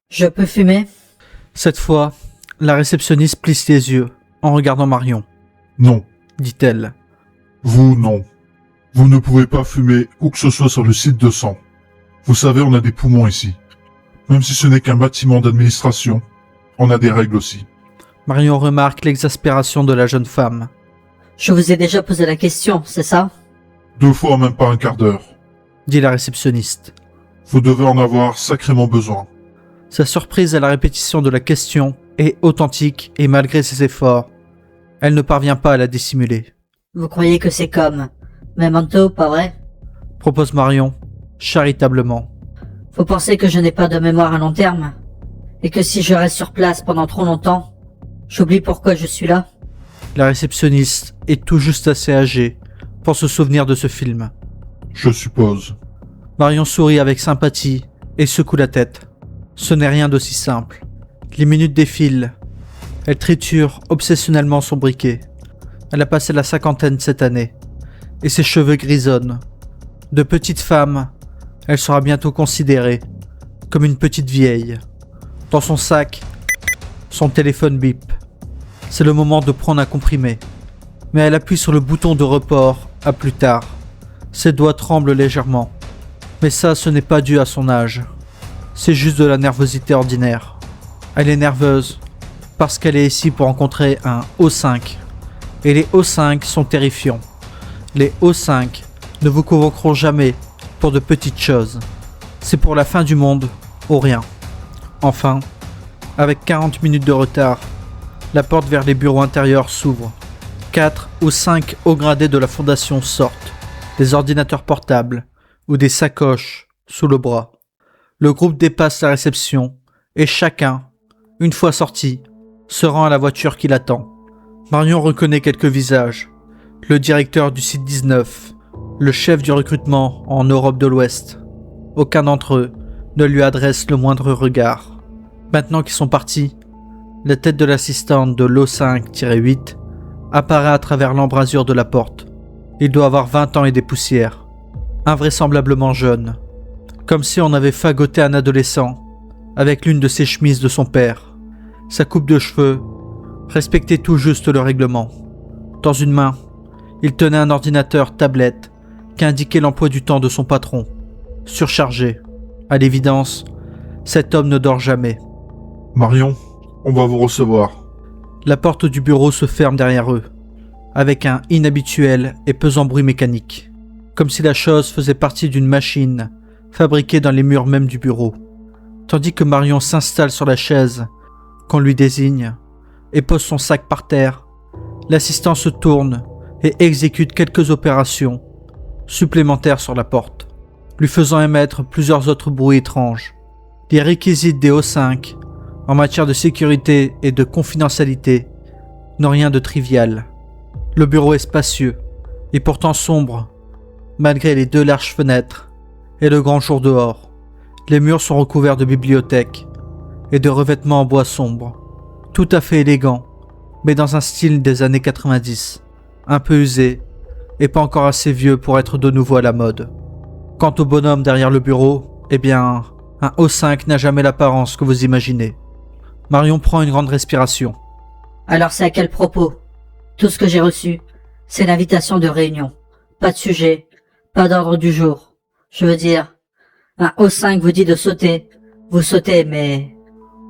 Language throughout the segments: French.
Je peux fumer? Cette fois, la réceptionniste plisse les yeux en regardant Marion. Non. Dit-elle. Vous, non. Vous ne pouvez pas fumer où que ce soit sur le site de sang. Vous savez, on a des poumons ici. Même si ce n'est qu'un bâtiment d'administration, on a des règles aussi. Marion remarque l'exaspération de la jeune femme. Je vous ai déjà posé la question, c'est ça? 2 fois en même pas un quart d'heure. Dit la réceptionniste. Vous devez en avoir sacrément besoin. Sa surprise à la répétition de la question est authentique et malgré ses efforts, elle ne parvient pas à la dissimuler. Vous croyez que c'est comme Memento, pas vrai? Propose Marion, charitablement. Vous pensez que je n'ai pas de mémoire à long terme? Et que si je reste sur place pendant trop longtemps, j'oublie pourquoi je suis là? La réceptionniste est tout juste assez âgée pour se souvenir de ce film. Je suppose. Marion sourit avec sympathie et secoue la tête. Ce n'est rien d'aussi simple. Les minutes défilent. Elle triture obsessionnellement son briquet. Elle a passé la 50aine cette année. Et ses cheveux grisonnent. De petite femme, elle sera bientôt considérée comme une petite vieille. Dans son sac, son téléphone bip. C'est le moment de prendre un comprimé. Mais elle appuie sur le bouton de report à plus tard. Ses doigts tremblent légèrement. Mais ça, ce n'est pas dû à son âge. C'est juste de la nervosité ordinaire. Elle est nerveuse parce qu'elle est ici pour rencontrer un O5. Et les O5 sont terrifiants. Les O5 ne vous convoqueront jamais pour de petites choses. C'est pour la fin du monde ou rien. Enfin, avec 40 minutes de retard, la porte vers les bureaux intérieurs s'ouvre. 4 ou 5 hauts gradés de la fondation sortent, des ordinateurs portables ou des sacoches sous le bras. Le groupe dépasse la réception et chacun, une fois sorti, se rend à la voiture qui l'attend. Marion reconnaît quelques visages. Le directeur du site 19, le chef du recrutement en Europe de l'Ouest. Aucun d'entre eux ne lui adresse le moindre regard. Maintenant qu'ils sont partis, la tête de l'assistante de l'O5-8 apparaît à travers l'embrasure de la porte. Il doit avoir 20 ans et des poussières. Invraisemblablement jeune. Comme si on avait fagoté un adolescent avec l'une de ses chemises de son père. Sa coupe de cheveux respectait tout juste le règlement. Dans une main, il tenait un ordinateur tablette qui indiquait l'emploi du temps de son patron. Surchargé. À l'évidence, cet homme ne dort jamais. Marion, on va vous recevoir. La porte du bureau se ferme derrière eux, avec un inhabituel et pesant bruit mécanique, comme si la chose faisait partie d'une machine fabriquée dans les murs même du bureau. Tandis que Marion s'installe sur la chaise qu'on lui désigne et pose son sac par terre, l'assistant se tourne et exécute quelques opérations supplémentaires sur la porte, lui faisant émettre plusieurs autres bruits étranges. Les réquisites des O5 en matière de sécurité et de confidentialité n'ont rien de trivial. Le bureau est spacieux et pourtant sombre, malgré les 2 larges fenêtres et le grand jour dehors. Les murs sont recouverts de bibliothèques et de revêtements en bois sombre, tout à fait élégants, mais dans un style des années 90, un peu usé et pas encore assez vieux pour être de nouveau à la mode. Quant au bonhomme derrière le bureau, eh bien, un O5 n'a jamais l'apparence que vous imaginez. Marion prend une grande respiration. Alors c'est à quel propos? Tout ce que j'ai reçu, c'est l'invitation de réunion. Pas de sujet, pas d'ordre du jour. Je veux dire, un O5 vous dit de sauter, vous sautez, mais...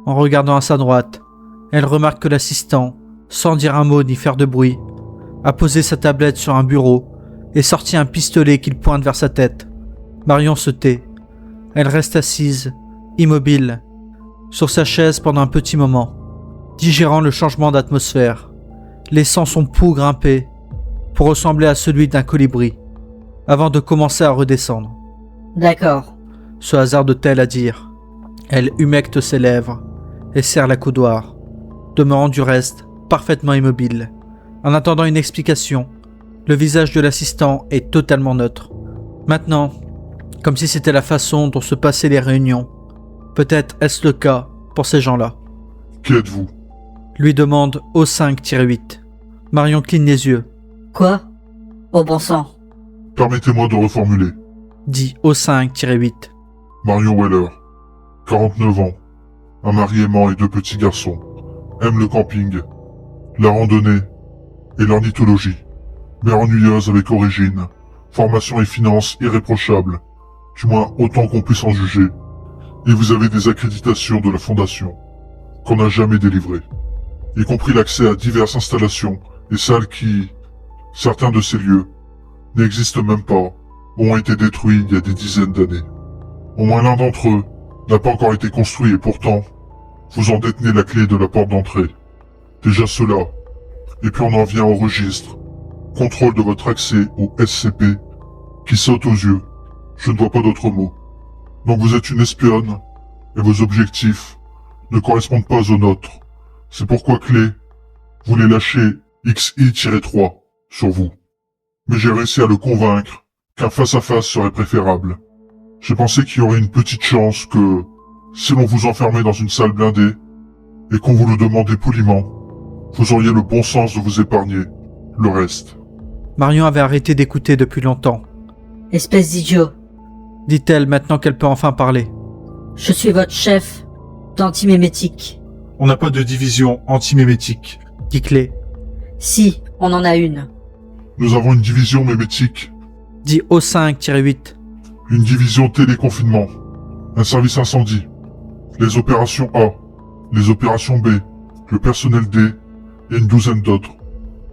En regardant à sa droite, elle remarque que l'assistant, sans dire un mot ni faire de bruit, a posé sa tablette sur un bureau et sorti un pistolet qu'il pointe vers sa tête. Marion se tait. Elle reste assise, immobile, sur sa chaise pendant un petit moment, digérant le changement d'atmosphère, laissant son pouls grimper pour ressembler à celui d'un colibri, avant de commencer à redescendre. D'accord. Se hasarde-t-elle à dire. Elle humecte ses lèvres et serre la coudoir, demeurant du reste parfaitement immobile. En attendant une explication, le visage de l'assistant est totalement neutre. Maintenant, comme si c'était la façon dont se passaient les réunions, peut-être est-ce le cas pour ces gens-là. Qui êtes-vous? Lui demande O5-8. Marion cligne les yeux. Quoi? Oh bon sang. Permettez-moi de reformuler. Dit O5-8. Marion Weller, 49 ans, un mari aimant et 2 petits garçons, aiment le camping, la randonnée et l'ornithologie. Mère ennuyeuse avec origine, formation et finances irréprochables, du moins autant qu'on puisse en juger. Et vous avez des accréditations de la fondation, qu'on n'a jamais délivrées, y compris l'accès à diverses installations et salles qui, certains de ces lieux, n'existent même pas, ou ont été détruits il y a des dizaines d'années. Au moins l'un d'entre eux n'a pas encore été construit et pourtant, vous en détenez la clé de la porte d'entrée. Déjà cela, et puis on en vient au registre. Contrôle de votre accès au SCP, qui saute aux yeux. Je ne vois pas d'autre mot. Donc vous êtes une espionne, et vos objectifs ne correspondent pas aux nôtres. C'est pourquoi Clé voulait lâcher XI-3 sur vous. Mais j'ai réussi à le convaincre qu'un face-à-face serait préférable. J'ai pensé qu'il y aurait une petite chance que, si l'on vous enfermait dans une salle blindée, et qu'on vous le demandait poliment, vous auriez le bon sens de vous épargner le reste. Marion avait arrêté d'écouter depuis longtemps. Espèce d'idiot. Dit-elle maintenant qu'elle peut enfin parler. Je suis votre chef d'antimémétique. On n'a pas de division antimémétique. Dit Clé. Si, on en a une. Nous avons une division mémétique, Dit O5-8. une division téléconfinement, un service incendie, les opérations A, les opérations B, le personnel D et une douzaine d'autres.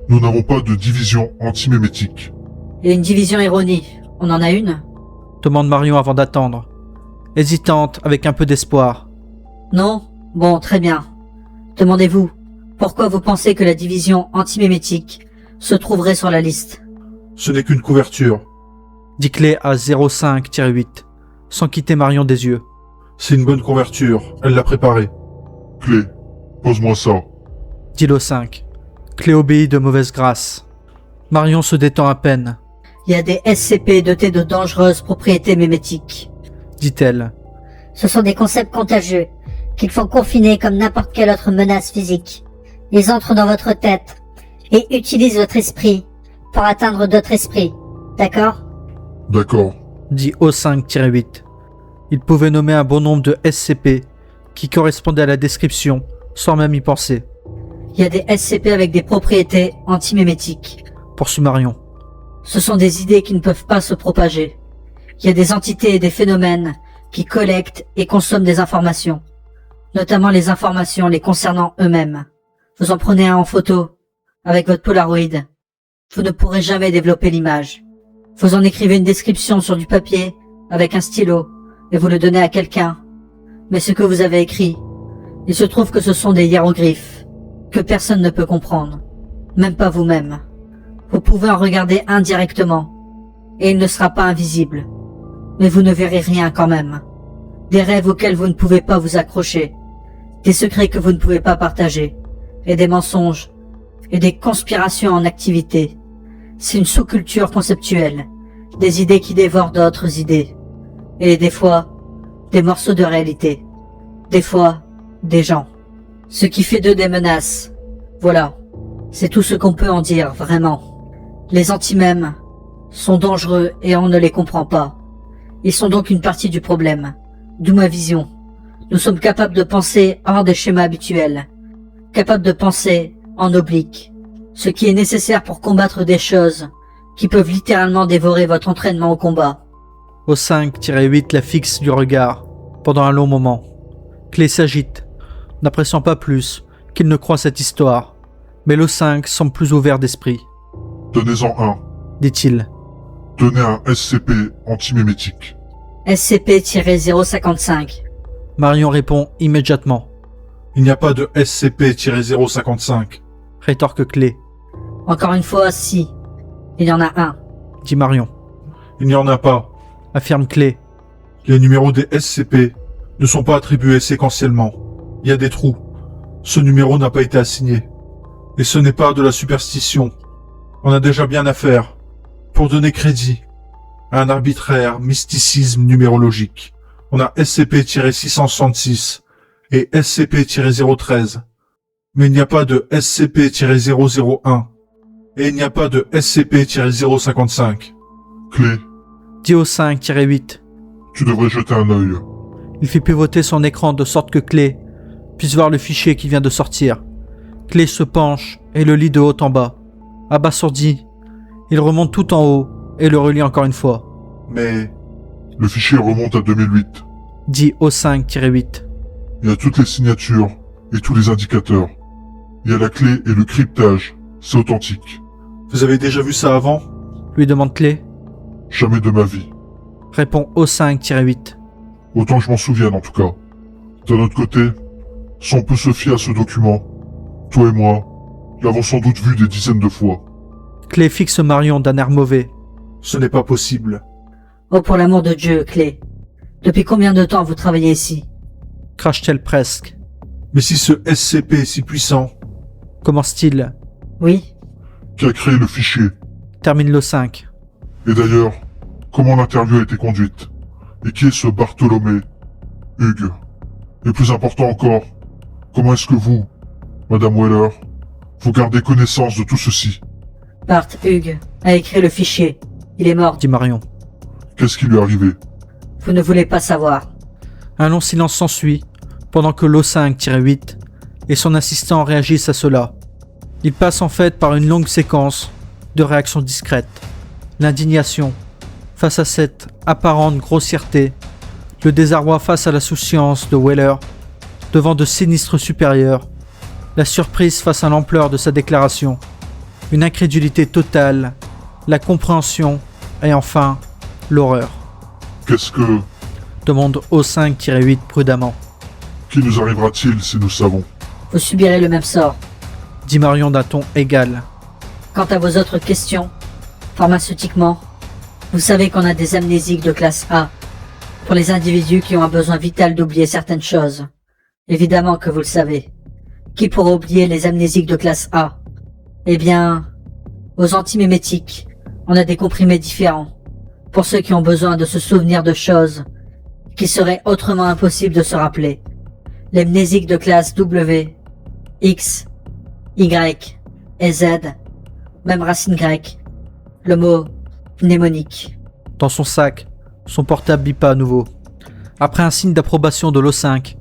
Nous n'avons pas de division antimémétique. Et une division ironie. On en a une? Demande Marion avant d'attendre. Hésitante, avec un peu d'espoir. Non? Bon, très bien. Demandez-vous, pourquoi vous pensez que la division antimémétique se trouverait sur la liste? Ce n'est qu'une couverture. Dit Clé à 05-8, sans quitter Marion des yeux. C'est une bonne couverture, elle l'a préparée. Clé, pose-moi ça. Dit l'O5. Clé obéit de mauvaise grâce. Marion se détend à peine, Il y a des SCP dotés de dangereuses propriétés mémétiques. dit-elle. Ce sont des concepts contagieux, qu'il faut confiner comme n'importe quelle autre menace physique. Ils entrent dans votre tête et utilisent votre esprit pour atteindre d'autres esprits. D'accord? D'accord. Dit O5-8. Il pouvait nommer un bon nombre de SCP qui correspondaient à la description sans même y penser, Il y a des SCP avec des propriétés antimémétiques. poursuit Marion. Ce sont des idées qui ne peuvent pas se propager. Il y a des entités et des phénomènes qui collectent et consomment des informations, notamment les informations les concernant eux-mêmes. Vous en prenez un en photo, avec votre Polaroid. Vous ne pourrez jamais développer l'image. Vous en écrivez une description sur du papier, avec un stylo, et vous le donnez à quelqu'un. Mais ce que vous avez écrit, il se trouve que ce sont des hiéroglyphes, que personne ne peut comprendre, même pas vous-même. Vous pouvez en regarder indirectement, et il ne sera pas invisible. Mais vous ne verrez rien quand même. Des rêves auxquels vous ne pouvez pas vous accrocher, des secrets que vous ne pouvez pas partager, et des mensonges, et des conspirations en activité. C'est une sous-culture conceptuelle, des idées qui dévorent d'autres idées, et des fois, des morceaux de réalité, des fois, des gens. Ce qui fait d'eux des menaces. Voilà, c'est tout ce qu'on peut en dire, vraiment. Les antimèmes sont dangereux et on ne les comprend pas. Ils sont donc une partie du problème, d'où ma vision. Nous sommes capables de penser hors des schémas habituels, capables de penser en oblique, ce qui est nécessaire pour combattre des choses qui peuvent littéralement dévorer votre entraînement au combat. O5-8 la fixe du regard pendant un long moment. Clé s'agite, n'appréciant pas plus qu'il ne croit cette histoire, mais l'O5 semble plus ouvert d'esprit. Donnez-en un. Dit-il. Donnez un SCP antimémétique. SCP-055. Marion répond immédiatement. Il n'y a pas de SCP-055. Rétorque Clé. Encore une fois, si. Il y en a un. Dit Marion. Il n'y en a pas. Affirme Clé. Les numéros des SCP ne sont pas attribués séquentiellement. Il y a des trous. Ce numéro n'a pas été assigné. Et ce n'est pas de la superstition. On a déjà bien à faire pour donner crédit à un arbitraire mysticisme numérologique. On a SCP-666 et SCP-013. Mais il n'y a pas de SCP-001. Et il n'y a pas de SCP-055. Clé, Dit O5-8. tu devrais jeter un œil. Il fit pivoter son écran de sorte que Clé puisse voir le fichier qui vient de sortir. Clé se penche et le lit de haut en bas. Abasourdi, il remonte tout en haut et le relit encore une fois. Mais... Le fichier remonte à 2008. Dit O5-8. Il y a toutes les signatures et tous les indicateurs. Il y a la clé et le cryptage. C'est authentique. Vous avez déjà vu ça avant? Lui demande Clé. Jamais de ma vie. Répond O5-8. Autant que je m'en souvienne en tout cas. D'un autre côté, si on peut se fier à ce document, toi et moi, l'avons sans doute vu des dizaines de fois. Clé fixe Marion d'un air mauvais. Ce n'est pas possible. Oh, pour l'amour de Dieu, Clé. Depuis combien de temps vous travaillez ici? Crache-t-elle presque. Mais si ce SCP est si puissant, Commence-t-il. Oui? Qui a créé le fichier? Termine l'O5. Et d'ailleurs, comment l'interview a été conduite? Et qui est ce Bartholomé? Hugues. Et plus important encore, comment est-ce que vous, Madame Weller, vous gardez connaissance de tout ceci? Bart Hugues a écrit le fichier. Il est mort. Dit Marion. Qu'est-ce qui lui est arrivé? Vous ne voulez pas savoir. Un long silence s'ensuit, pendant que l'O5-8 et son assistant réagissent à cela. Il passe en fait par une longue séquence de réactions discrètes. L'indignation face à cette apparente grossièreté, le désarroi face à la souciance de Weller devant de sinistres supérieurs, la surprise face à l'ampleur de sa déclaration, une incrédulité totale, la compréhension et enfin l'horreur. Qu'est-ce que... Demande O5-8 prudemment. Qui nous arrivera-t-il si nous savons? Vous subirez le même sort. Dit Marion d'un ton égal. Quant à vos autres questions, pharmaceutiquement, vous savez qu'on a des amnésiques de classe A. Pour les individus qui ont un besoin vital d'oublier certaines choses. Évidemment que vous le savez. Qui pourra oublier les amnésiques de classe A? Eh bien, aux antimémétiques, on a des comprimés différents. Pour ceux qui ont besoin de se souvenir de choses qui seraient autrement impossibles de se rappeler. L'amnésique de classe W, X, Y et Z, même racine grecque. Le mot mnémonique. Dans son sac, son portable bip à nouveau. Après un signe d'approbation de l'O5,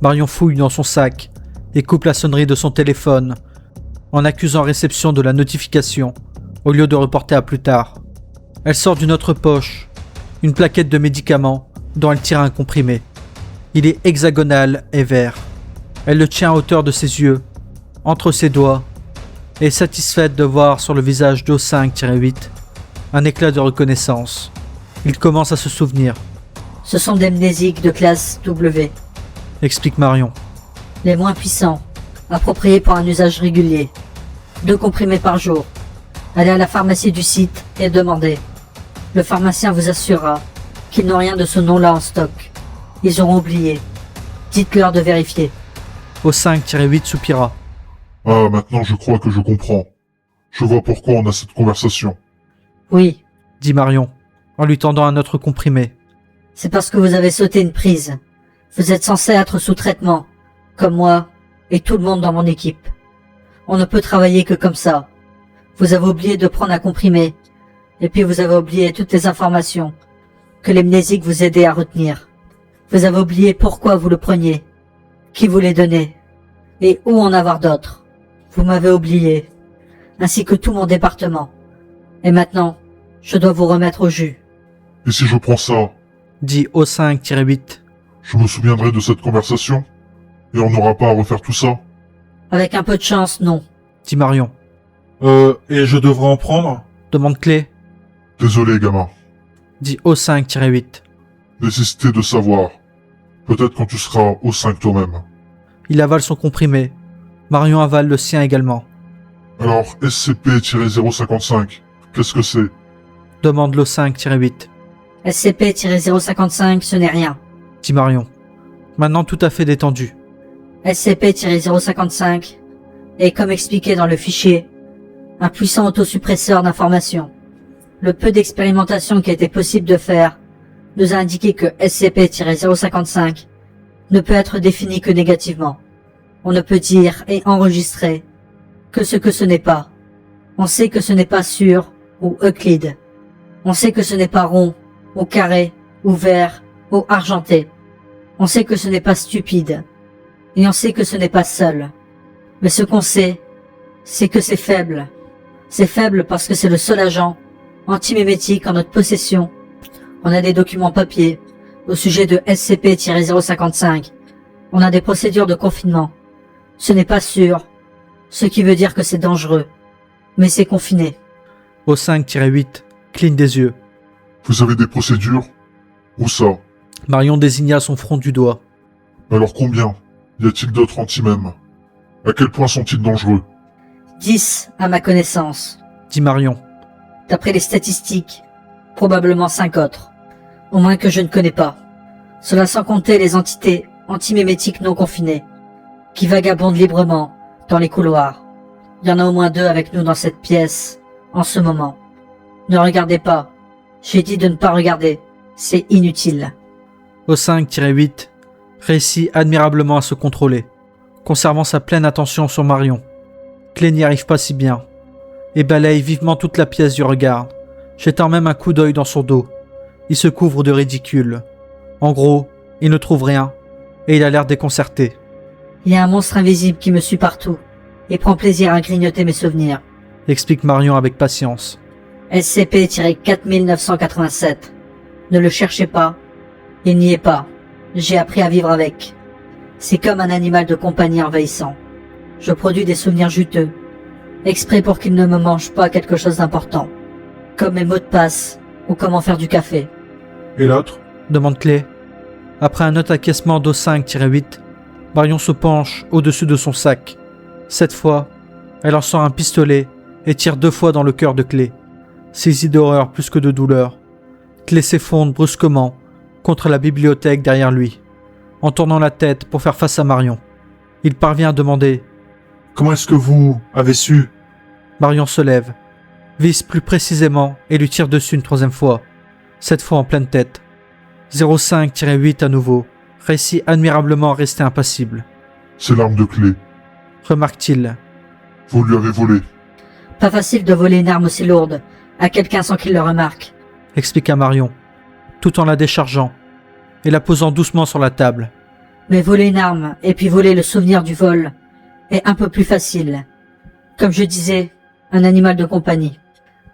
Marion fouille dans son sac et coupe la sonnerie de son téléphone en accusant réception de la notification au lieu de reporter à plus tard. Elle sort d'une autre poche une plaquette de médicaments dont elle tire un comprimé. Il est hexagonal et vert. Elle le tient à hauteur de ses yeux, entre ses doigts, et est satisfaite de voir sur le visage d'O5-8 un éclat de reconnaissance. Il commence à se souvenir, Ce sont des amnésiques de classe W, explique Marion. les moins puissants, appropriés pour un usage régulier. 2 comprimés par jour. Allez à la pharmacie du site et demandez. Le pharmacien vous assurera qu'ils n'ont rien de ce nom-là en stock. Ils auront oublié. Dites-leur de vérifier. O5-8 soupira. Ah, maintenant je crois que je comprends. Je vois pourquoi on a cette conversation. Oui, Dit Marion, en lui tendant un autre comprimé. c'est parce que vous avez sauté une prise. Vous êtes censé être sous traitement, comme moi et tout le monde dans mon équipe. On ne peut travailler que comme ça. Vous avez oublié de prendre un comprimé, et puis vous avez oublié toutes les informations que l'amnésique vous aidait à retenir. Vous avez oublié pourquoi vous le preniez, qui vous les donnait, et où en avoir d'autres. Vous m'avez oublié, ainsi que tout mon département. Et maintenant, je dois vous remettre au jus. Et si je prends ça, Dit O5-8. je me souviendrai de cette conversation? Et on n'aura pas à refaire tout ça? Avec un peu de chance, non. Dit Marion. Et je devrais en prendre? Demande Clé. Désolé, gamin. Dit O5-8. Nécessité de savoir. Peut-être quand tu seras au 5 toi-même. Il avale son comprimé. Marion avale le sien également. Alors, SCP-055, qu'est-ce que c'est? Demande l'O5-8. SCP-055, ce n'est rien. Dit Marion. Maintenant tout à fait détendu. SCP-055 est, comme expliqué dans le fichier, un puissant autosuppresseur d'informations. Le peu d'expérimentation qui a été possible de faire nous a indiqué que SCP-055 ne peut être défini que négativement. On ne peut dire et enregistrer que ce n'est pas. On sait que ce n'est pas sûr ou Euclide. On sait que ce n'est pas rond ou carré ou vert ou argenté. On sait que ce n'est pas stupide. Et on sait que ce n'est pas seul. Mais ce qu'on sait, c'est que c'est faible. C'est faible parce que c'est le seul agent antimémétique en notre possession. On a des documents papier au sujet de SCP-055. On a des procédures de confinement. Ce n'est pas sûr, ce qui veut dire que c'est dangereux. Mais c'est confiné. O5-8 cligne des yeux. Vous avez des procédures? Où ça? Marion désigna son front du doigt. Alors combien? Y a-t-il d'autres anti-mèmes? À quel point sont-ils dangereux? 10 à ma connaissance. Dit Marion. D'après les statistiques, probablement 5 autres. Au moins que je ne connais pas. Cela sans compter les entités antimémétiques non confinées, qui vagabondent librement dans les couloirs. Il y en a au moins 2 avec nous dans cette pièce, en ce moment. Ne regardez pas. J'ai dit de ne pas regarder. C'est inutile. O5-8 réussit admirablement à se contrôler, conservant sa pleine attention sur Marion. Clé n'y arrive pas si bien, et balaye vivement toute la pièce du regard, jetant même un coup d'œil dans son dos. Il se couvre de ridicule. En gros, il ne trouve rien, et il a l'air déconcerté. Il y a un monstre invisible qui me suit partout, et prend plaisir à grignoter mes souvenirs. Explique Marion avec patience. SCP-4987. Ne le cherchez pas. Il n'y est pas. J'ai appris à vivre avec. C'est comme un animal de compagnie envahissant. Je produis des souvenirs juteux, exprès pour qu'il ne me mange pas quelque chose d'important, comme mes mots de passe ou comment faire du café. Et l'autre? Demande Clé. Après un autre acquiescement d'O5-8, Marion se penche au-dessus de son sac. Cette fois, elle en sort un pistolet et tire 2 fois dans le cœur de Clé. Saisie d'horreur plus que de douleur, Clé s'effondre brusquement contre la bibliothèque derrière lui, en tournant la tête pour faire face à Marion. Il parvient à demander. Comment est-ce que vous avez su? Marion se lève, vise plus précisément et lui tire dessus une 3e fois, cette fois en pleine tête. 05-8 à nouveau, réussit admirablement à rester impassible. C'est l'arme de Clé. Remarque-t-il. Vous lui avez volé. Pas facile de voler une arme aussi lourde à quelqu'un sans qu'il le remarque. Expliqua Marion, tout en la déchargeant et la posant doucement sur la table. Mais voler une arme et puis voler le souvenir du vol est un peu plus facile. Comme je disais, un animal de compagnie.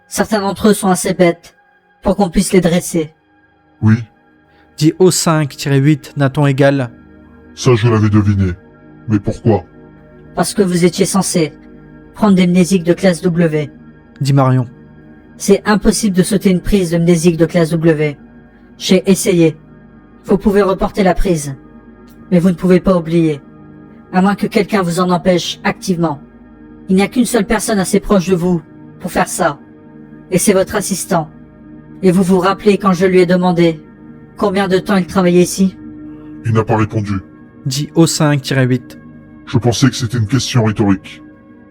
Certains d'entre eux sont assez bêtes pour qu'on puisse les dresser. Oui, Dit O5-8 d'un ton égal. ça je l'avais deviné. Mais pourquoi? Parce que vous étiez censé prendre des mnésiques de classe W. Dit Marion. C'est impossible de sauter une prise de mnésique de classe W. J'ai essayé. Vous pouvez reporter la prise. Mais vous ne pouvez pas oublier. À moins que quelqu'un vous en empêche activement. Il n'y a qu'une seule personne assez proche de vous pour faire ça. Et c'est votre assistant. Et vous vous rappelez quand je lui ai demandé combien de temps il travaillait ici? Il n'a pas répondu. Dit O5-8. Je pensais que c'était une question rhétorique.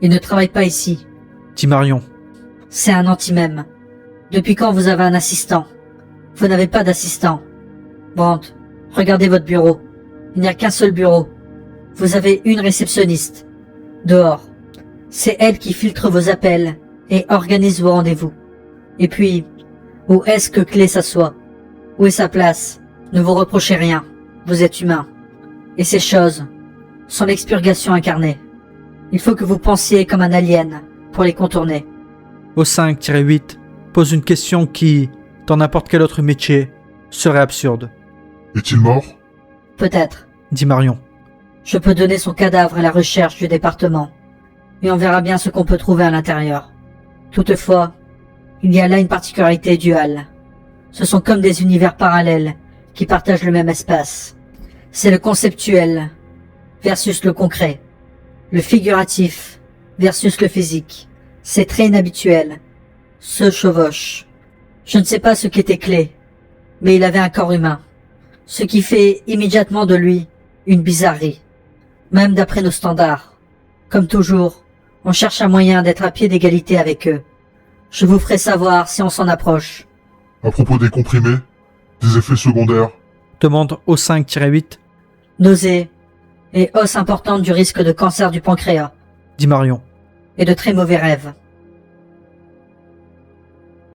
Il ne travaille pas ici. Dit Marion. C'est un anti-mème. Depuis quand vous avez un assistant? Vous n'avez pas d'assistant. Brandt, regardez votre bureau. Il n'y a qu'un seul bureau. Vous avez une réceptionniste. Dehors. C'est elle qui filtre vos appels et organise vos rendez-vous. Et puis, où est-ce que Clé s'assoit? Où est sa place? Ne vous reprochez rien. Vous êtes humain. Et ces choses sont l'expurgation incarnée. Il faut que vous pensiez comme un alien pour les contourner. O5-8 pose une question qui, dans n'importe quel autre métier, serait absurde. Est-il mort? Peut-être. Dit Marion. Je peux donner son cadavre à la recherche du département. Et on verra bien ce qu'on peut trouver à l'intérieur. Toutefois, il y a là une particularité duale. Ce sont comme des univers parallèles qui partagent le même espace. C'est le conceptuel versus le concret. Le figuratif versus le physique. C'est très inhabituel. Se chevauche. Je ne sais pas ce qu'était Clé, mais il avait un corps humain. Ce qui fait immédiatement de lui une bizarrerie. Même d'après nos standards. Comme toujours, on cherche un moyen d'être à pied d'égalité avec eux. Je vous ferai savoir si on s'en approche. À propos des comprimés? Des effets secondaires? Demande O5-8. Nausées et hausse importante du risque de cancer du pancréas. Dit Marion. Et de très mauvais rêves.